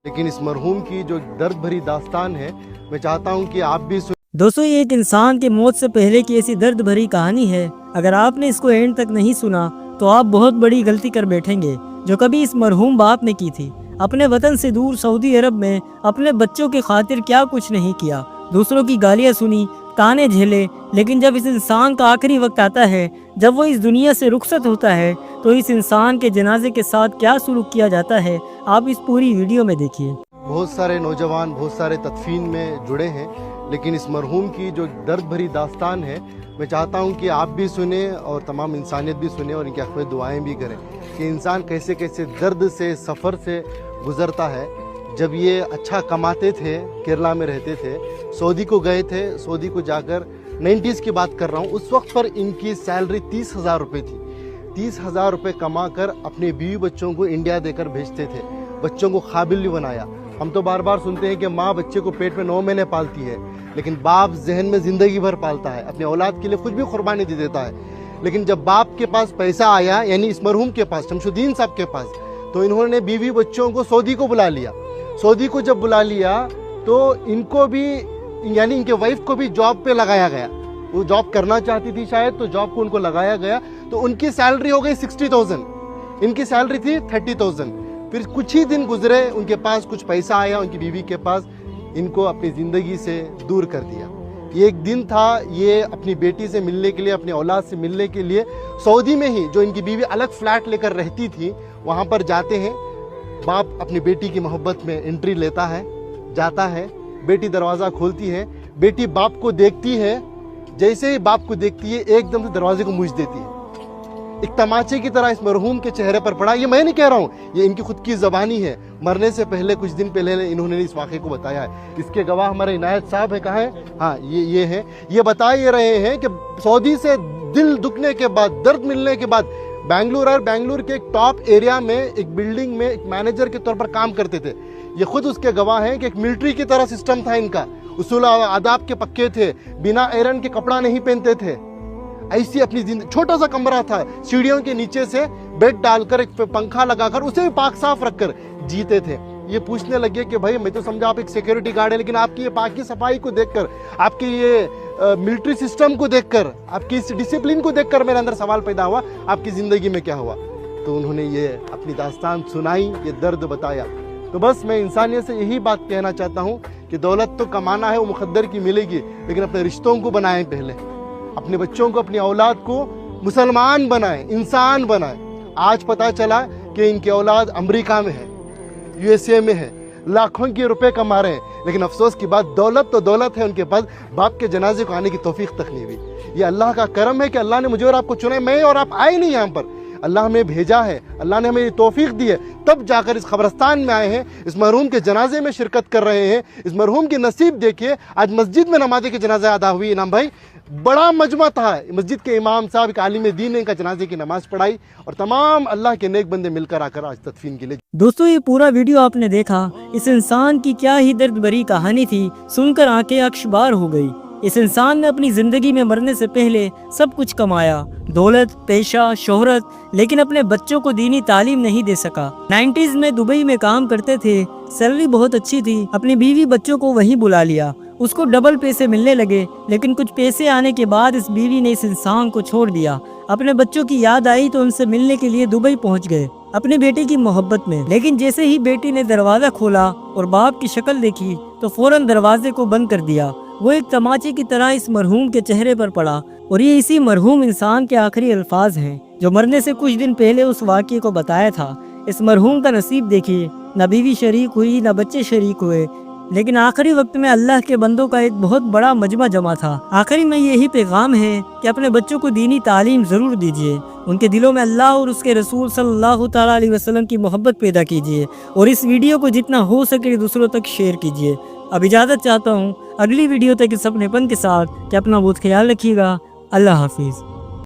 لیکن اس مرحوم کی جو درد بھری داستان ہے میں چاہتا ہوں کہ آپ بھی دوستو یہ ایک انسان کے موت سے پہلے کی ایسی درد بھری کہانی ہے۔ اگر آپ نے اس کو اینڈ تک نہیں سنا تو آپ بہت بڑی غلطی کر بیٹھیں گے جو کبھی اس مرحوم باپ نے کی تھی۔ اپنے وطن سے دور سعودی عرب میں اپنے بچوں کی خاطر کیا کچھ نہیں کیا، دوسروں کی گالیاں سنی، تانے جھیلے، لیکن جب اس انسان کا آخری وقت آتا ہے، جب وہ اس دنیا سے رخصت ہوتا ہے تو اس انسان کے جنازے کے ساتھ کیا سلوک کیا جاتا ہے آپ اس پوری ویڈیو میں دیکھیے۔ بہت سارے نوجوان بہت سارے تدفین میں جڑے ہیں، لیکن اس مرحوم کی جو درد بھری داستان ہے میں چاہتا ہوں کہ آپ بھی سنیں اور تمام انسانیت بھی سنیں اور ان کے حق میں دعائیں بھی کریں کہ انسان کیسے کیسے درد سے سفر سے گزرتا ہے۔ جب یہ اچھا کماتے تھے، کیرلا میں رہتے تھے، سعودی کو گئے تھے، سعودی کو جا کر 90s کی بات کر رہا ہوں، اس وقت پر ان کی سیلری 30,000 روپے تھی۔ 30,000 روپے کما کر اپنے بیوی بچوں کو انڈیا دے کر بھیجتے تھے، بچوں کو قابل بھی بنایا۔ ہم تو بار بار سنتے ہیں کہ ماں بچے کو پیٹ میں 9 مہینے پالتی ہے، لیکن باپ ذہن میں زندگی بھر پالتا ہے، اپنے اولاد کے لیے کچھ بھی قربانی دے دیتا ہے۔ لیکن جب باپ کے پاس پیسہ آیا، یعنی اس مرحوم کے پاس، شمس الدین صاحب کے پاس، تو انہوں نے بیوی بچوں کو سعودی کو بلا لیا۔ سعودی کو جب بلا لیا تو ان کو بھی، یعنی ان کے وائف کو بھی جاب پہ لگایا گیا۔ وہ جاب کرنا چاہتی تھی شاید، تو جاب کو ان کو لگایا گیا، تو ان کی سیلری ہو گئی 60,000، ان کی سیلری تھی 30,000۔ پھر کچھ ہی دن گزرے، ان کے پاس کچھ پیسہ آیا، ان کی بیوی کے پاس، ان کو اپنی زندگی سے دور کر دیا۔ یہ ایک دن تھا، یہ اپنی بیٹی سے ملنے کے لیے، اپنے اولاد سے ملنے کے لیے سعودی میں ہی، جو ان کی بیوی الگ فلیٹ لے کر رہتی تھی، وہاں پر جاتے ہیں۔ باپ اپنی بیٹی کی محبت میں انٹری لیتا ہے، جاتا ہے، بیٹی دروازہ کھولتی ہے، بیٹی باپ کو دیکھتی ہے، جیسے ہی باپ کو دیکھتی ہے ایک دم سے دروازے کو موچ دیتی ہے۔ ایک تماچے کی طرح اس مرحوم کے چہرے پر پڑا۔ یہ میں نہیں کہہ رہا ہوں، یہ ان کی خود کی زبانی ہے، مرنے سے پہلے کچھ دن پہلے انہوں نے اس واقعے کو بتایا ہے۔ اس کے گواہ ہمارے عنایت صاحب ہے، کہاں ہے؟ ہاں یہ ہے۔ یہ بتا یہ رہے ہیں کہ سعودی سے دل دکھنے کے بعد، درد ملنے کے بعد بنگلور کے ایک ٹاپ ایریا میں ایک بلڈنگ میں ایک مینیجر کے طور پر کام کرتے تھے۔ یہ خود اس کے گواہ ہیں کہ ایک ملٹری کی طرح سسٹم تھا ان کا، اصول آداب کے پکے تھے، بنا ایرن کے کپڑا نہیں پہنتے تھے، ایسی اپنی زندگی، چھوٹا سا کمرہ تھا، سیڑھیوں کے نیچے سے بیڈ ڈال کر ایک پنکھا لگا کر اسے بھی پاک صاف رکھ کر جیتے تھے۔ یہ پوچھنے لگے کہ بھائی میں تو سمجھا آپ ایک سیکیورٹی گارڈ ہیں، لیکن آپ کی یہ پاکی صفائی کو دیکھ کر، آپ کی یہ ملٹری سسٹم کو دیکھ کر، آپ کی اس ڈسپلن کو دیکھ کر میرے اندر سوال پیدا ہوا، آپ کی زندگی میں کیا ہوا؟ تو انہوں نے یہ اپنی داستان سنائی، یہ درد بتایا۔ تو بس میں انسانیت سے یہی بات کہنا چاہتا ہوں کہ دولت تو کمانا ہے، وہ مقدر کی ملے گی، لیکن اپنے رشتوں کو بنائیں، پہلے اپنے بچوں کو، اپنی اولاد کو مسلمان بنائیں، انسان بنائیں۔ آج پتا چلا کہ ان کی اولاد امریکہ میں ہے، USA میں ہے، لاکھوں کے روپے کما رہے ہیں، لیکن افسوس کی بات، دولت تو دولت ہے، ان کے پاس باپ کے جنازے کو آنے کی توفیق تک نہیں ہوئی۔ یہ اللہ کا کرم ہے کہ اللہ نے مجھے اور آپ کو چنا ہے، میں اور آپ آئے نہیں یہاں پر، اللہ ہمیں بھیجا ہے، اللہ نے ہمیں یہ توفیق دی ہے، تب جا کر اس قبرستان میں آئے ہیں، اس مرحوم کے جنازے میں شرکت کر رہے ہیں۔ اس مرحوم کی نصیب دیکھیے، آج مسجد میں نماز کے جنازہ ادا ہوئی۔ انعام بھائی، بڑا مجمع تھا، مسجد کے امام صاحب، ایک عالم دین نے ان کا جنازے کی نماز پڑھائی، اور تمام اللہ کے نیک بندے مل کر آ کر آج تدفین کے لیے۔ دوستو یہ پورا ویڈیو آپ نے دیکھا، اس انسان کی کیا ہی درد بھری کہانی تھی، سن کر آنکھیں اکشبار ہو گئی۔ اس انسان نے اپنی زندگی میں مرنے سے پہلے سب کچھ کمایا، دولت، پیشہ، شہرت، لیکن اپنے بچوں کو دینی تعلیم نہیں دے سکا۔ 90s میں دبئی میں کام کرتے تھے، سیلری بہت اچھی تھی، اپنی بیوی بچوں کو وہیں بلا لیا، اس کو ڈبل پیسے ملنے لگے، لیکن کچھ پیسے آنے کے بعد اس بیوی نے اس انسان کو چھوڑ دیا۔ اپنے بچوں کی یاد آئی تو ان سے ملنے کے لیے دبئی پہنچ گئے اپنے بیٹے کی محبت میں، لیکن جیسے ہی بیٹی نے دروازہ کھولا اور باپ کی شکل دیکھی تو فوراً دروازے کو بند کر دیا۔ وہ ایک تماچے کی طرح اس مرحوم کے چہرے پر پڑا، اور یہ اسی مرحوم انسان کے آخری الفاظ ہیں جو مرنے سے کچھ دن پہلے اس واقعے کو بتایا تھا۔ اس مرحوم کا نصیب دیکھیے، نہ بیوی شریک ہوئی، نہ بچے شریک ہوئے، لیکن آخری وقت میں اللہ کے بندوں کا ایک بہت بڑا مجمع جمع تھا۔ آخری میں یہی پیغام ہے کہ اپنے بچوں کو دینی تعلیم ضرور دیجیے، ان کے دلوں میں اللہ اور اس کے رسول صلی اللہ تعالیٰ علیہ وسلم کی محبت پیدا کیجیے، اور اس ویڈیو کو جتنا ہو سکے دوسروں تک شیئر کیجیے۔ اب اجازت چاہتا ہوں، اگلی ویڈیو تک اس اپنے پن کے ساتھ کہ اپنا بہت خیال رکھیے گا۔ اللہ حافظ۔